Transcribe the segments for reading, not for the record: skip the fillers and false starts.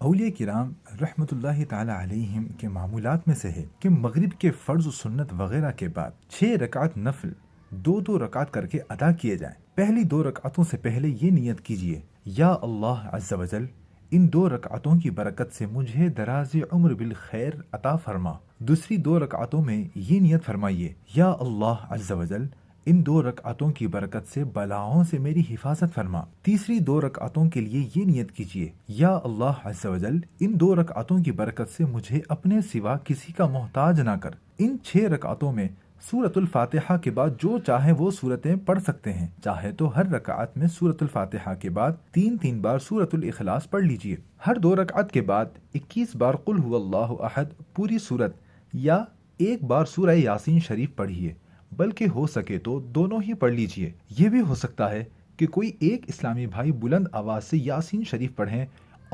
اولیاء کرام رحمۃ اللہ تعالی علیہم کے معمولات میں سے ہے کہ مغرب کے فرض و سنت وغیرہ کے بعد 6 رکعت نفل 2 رکعت کر کے ادا کیے جائیں۔ پہلی 2 رکعتوں سے پہلے یہ نیت کیجیے، یا اللہ عز و جل ان 2 رکعتوں کی برکت سے مجھے دراز عمر بالخیر عطا فرما۔ دوسری 2 رکعتوں میں یہ نیت فرمائیے، یا اللہ عز و جل ان 2 رکعتوں کی برکت سے بلاؤں سے میری حفاظت فرما۔ تیسری 2 رکعتوں کے لیے یہ نیت کیجیے، یا اللہ عز و جل ان 2 رکعتوں کی برکت سے مجھے اپنے سوا کسی کا محتاج نہ کر۔ ان 6 رکعتوں میں سورۃ الفاتحہ کے بعد جو چاہے وہ سورتیں پڑھ سکتے ہیں، چاہے تو ہر رکعت میں سورۃ الفاتحہ کے بعد 3 بار سورۃ الاخلاص پڑھ لیجیے۔ ہر 2 رکعت کے بعد 21 بار قل هو اللہ احد پوری سورت یا 1 بار سورہ یاسین شریف پڑھیے، بلکہ ہو سکے تو دونوں ہی پڑھ لیجیے۔ یہ بھی ہو سکتا ہے کہ کوئی ایک اسلامی بھائی بلند آواز سے یاسین شریف پڑھیں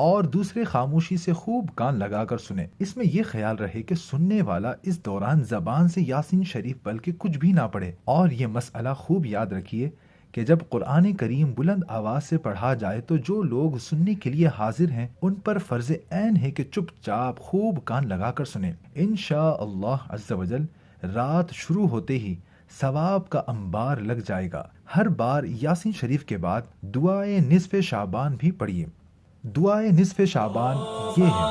اور دوسرے خاموشی سے خوب کان لگا کر سنیں۔ اس میں یہ خیال رہے کہ سننے والا اس دوران زبان سے یاسین شریف بلکہ کچھ بھی نہ پڑھے۔ اور یہ مسئلہ خوب یاد رکھیے کہ جب قرآن کریم بلند آواز سے پڑھا جائے تو جو لوگ سننے کے لیے حاضر ہیں ان پر فرض عین ہے کہ چپ چاپ خوب کان لگا کر سنیں۔ انشاءاللہ عز و جل رات شروع ہوتے ہی ثواب کا انبار لگ جائے گا۔ ہر بار یاسین شریف کے بعد دعائے نصف شعبان بھی پڑھیے۔ دعائے نصف شعبان یہ ہے: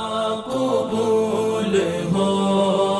قبول ہو